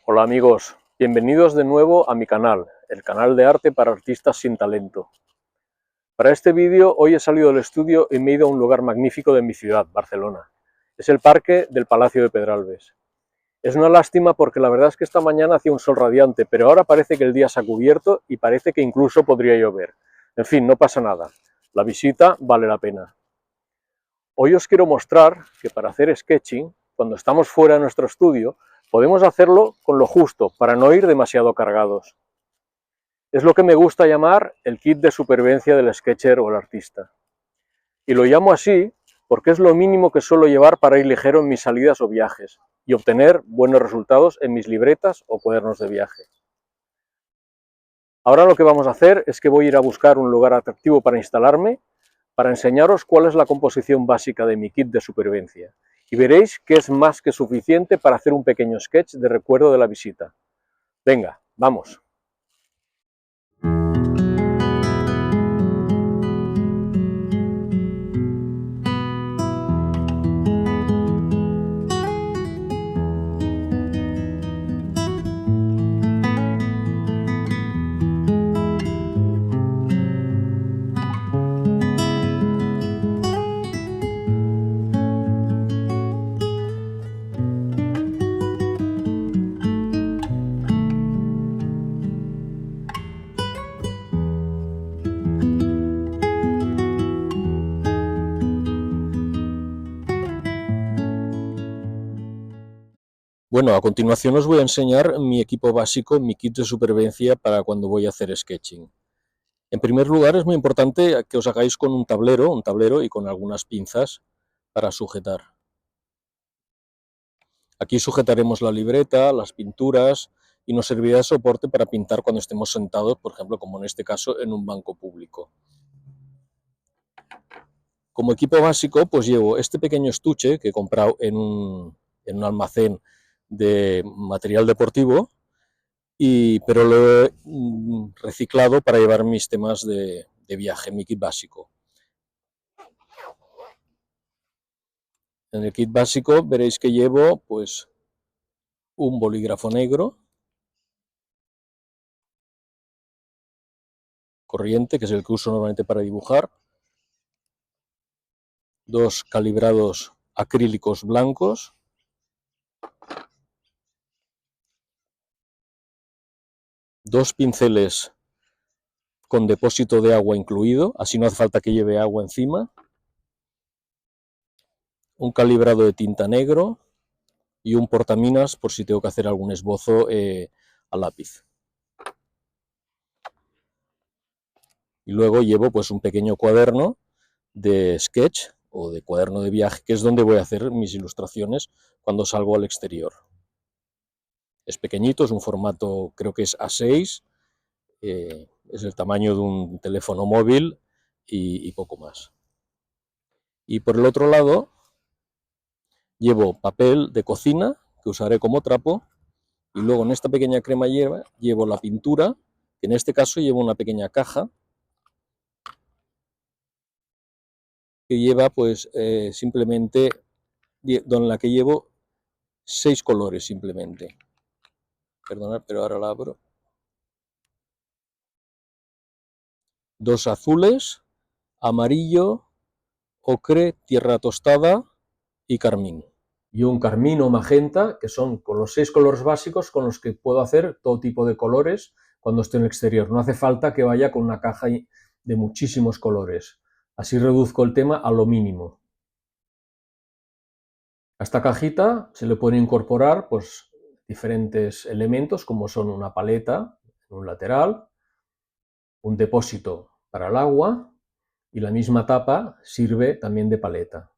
Hola amigos, bienvenidos de nuevo a mi canal, el canal de arte para artistas sin talento. Para este vídeo hoy he salido del estudio y me he ido a un lugar magnífico de mi ciudad, Barcelona. Es el parque del Palacio de Pedralbes. Es una lástima porque la verdad es que esta mañana hacía un sol radiante, pero ahora parece que el día se ha cubierto y parece que incluso podría llover. En fin, no pasa nada, la visita vale la pena. Hoy os quiero mostrar que para hacer sketching, cuando estamos fuera de nuestro estudio, podemos hacerlo con lo justo, para no ir demasiado cargados. Es lo que me gusta llamar el kit de supervivencia del sketcher o el artista. Y lo llamo así porque es lo mínimo que suelo llevar para ir ligero en mis salidas o viajes y obtener buenos resultados en mis libretas o cuadernos de viaje. Ahora lo que vamos a hacer es que voy a ir a buscar un lugar atractivo para instalarme, para enseñaros cuál es la composición básica de mi kit de supervivencia. Y veréis que es más que suficiente para hacer un pequeño sketch de recuerdo de la visita. Venga, vamos. Bueno, a continuación os voy a enseñar mi equipo básico, mi kit de supervivencia para cuando voy a hacer sketching. En primer lugar, es muy importante que os hagáis con un tablero y con algunas pinzas para sujetar. Aquí sujetaremos la libreta, las pinturas y nos servirá de soporte para pintar cuando estemos sentados, por ejemplo, como en este caso, en un banco público. Como equipo básico, pues llevo este pequeño estuche que he comprado en un almacén de material deportivo, pero lo he reciclado para llevar mis temas de viaje, mi kit básico. En el kit básico veréis que llevo pues un bolígrafo negro, corriente, que es el que uso normalmente para dibujar, dos calibrados acrílicos blancos, dos pinceles con depósito de agua incluido, así no hace falta que lleve agua encima, un calibrado de tinta negro y un portaminas por si tengo que hacer algún esbozo a lápiz. Y luego llevo pues un pequeño cuaderno de sketch o de cuaderno de viaje, que es donde voy a hacer mis ilustraciones cuando salgo al exterior. Es pequeñito, es un formato, creo que es A6, es el tamaño de un teléfono móvil y poco más. Y por el otro lado llevo papel de cocina, que usaré como trapo, y luego en esta pequeña cremallera llevo la pintura, que en este caso llevo una pequeña caja, que lleva pues simplemente, en la que llevo 6 colores simplemente. Perdonad, pero ahora la abro. 2 azules, amarillo, ocre, tierra tostada y carmín. Y un carmín o magenta, que son con los 6 colores básicos con los que puedo hacer todo tipo de colores cuando estoy en el exterior. No hace falta que vaya con una caja de muchísimos colores. Así reduzco el tema a lo mínimo. A esta cajita se le pueden incorporar pues diferentes elementos como son una paleta en un lateral, un depósito para el agua y la misma tapa sirve también de paleta.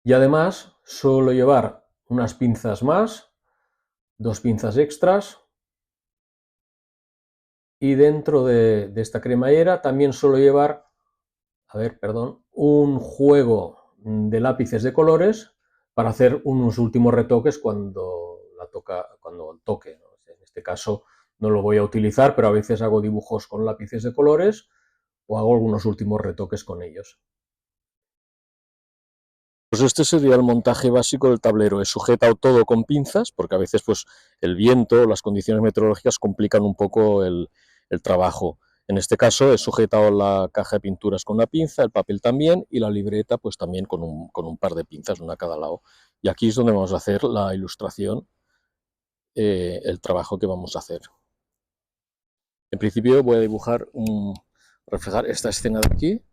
Y además suelo llevar unas pinzas más, 2 pinzas extras, y dentro de esta cremallera también suelo llevar, un juego de lápices de colores para hacer unos últimos retoques cuando toque, ¿no? En este caso no lo voy a utilizar, pero a veces hago dibujos con lápices de colores o hago algunos últimos retoques con ellos. Pues este sería el montaje básico del tablero. He sujetado todo con pinzas, porque a veces pues, el viento o las condiciones meteorológicas complican un poco el trabajo. En este caso he sujetado la caja de pinturas con una pinza, el papel también, y la libreta pues también con un par de pinzas, una a cada lado. Y aquí es donde vamos a hacer la ilustración, el trabajo que vamos a hacer. En principio voy a dibujar, reflejar esta escena de aquí.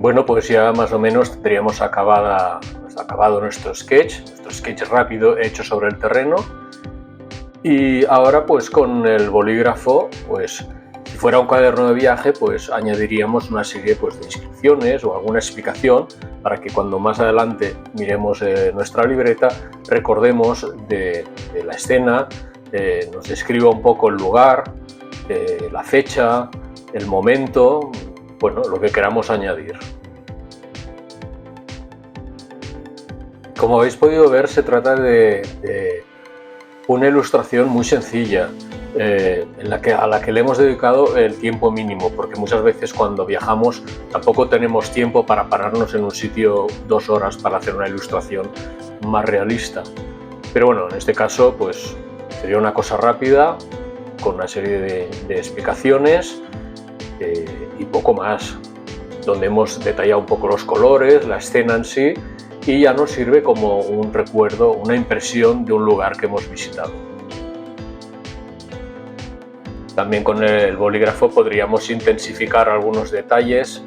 Bueno, pues ya más o menos tendríamos acabado nuestro sketch rápido hecho sobre el terreno. Y ahora pues con el bolígrafo, pues si fuera un cuaderno de viaje, pues añadiríamos una serie pues, de inscripciones o alguna explicación para que cuando más adelante miremos nuestra libreta recordemos de la escena, nos describa un poco el lugar, la fecha, el momento, bueno, lo que queramos añadir. Como habéis podido ver, se trata de una ilustración muy sencilla, a la que le hemos dedicado el tiempo mínimo, porque muchas veces cuando viajamos tampoco tenemos tiempo para pararnos en un sitio 2 horas para hacer una ilustración más realista. Pero bueno, en este caso pues sería una cosa rápida, con una serie de explicaciones y poco más, donde hemos detallado un poco los colores, la escena en sí, y ya nos sirve como un recuerdo, una impresión de un lugar que hemos visitado. También con el bolígrafo podríamos intensificar algunos detalles.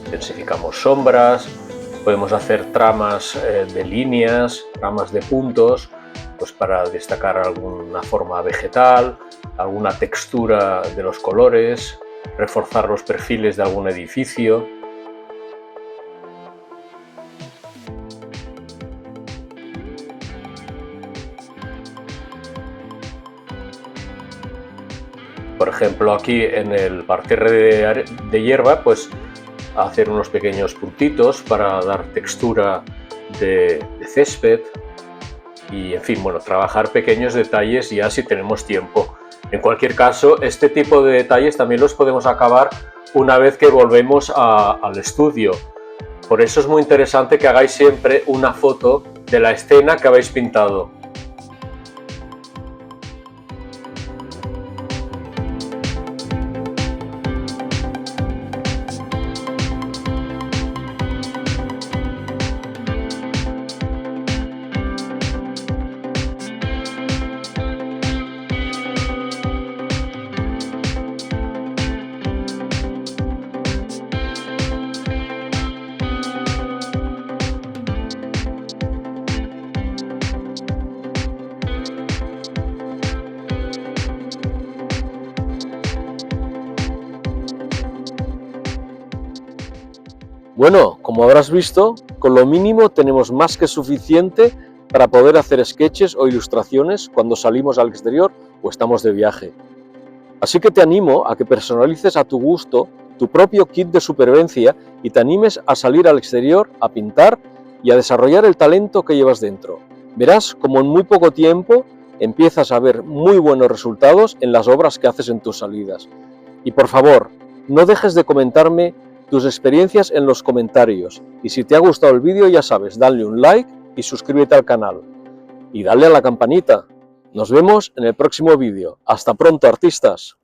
Intensificamos sombras, podemos hacer tramas de líneas, tramas de puntos, pues para destacar alguna forma vegetal, alguna textura de los colores, reforzar los perfiles de algún edificio. Por ejemplo, aquí en el parterre de hierba, pues hacer unos pequeños puntitos para dar textura de césped y, en fin, bueno, trabajar pequeños detalles ya si tenemos tiempo. En cualquier caso, este tipo de detalles también los podemos acabar una vez que volvemos al estudio. Por eso es muy interesante que hagáis siempre una foto de la escena que habéis pintado. Bueno, como habrás visto, con lo mínimo tenemos más que suficiente para poder hacer sketches o ilustraciones cuando salimos al exterior o estamos de viaje. Así que te animo a que personalices a tu gusto tu propio kit de supervivencia y te animes a salir al exterior, a pintar y a desarrollar el talento que llevas dentro. Verás como en muy poco tiempo empiezas a ver muy buenos resultados en las obras que haces en tus salidas. Y por favor, no dejes de comentarme tus experiencias en los comentarios, y si te ha gustado el vídeo ya sabes, dale un like y suscríbete al canal y dale a la campanita. Nos vemos en el próximo vídeo. Hasta pronto, artistas.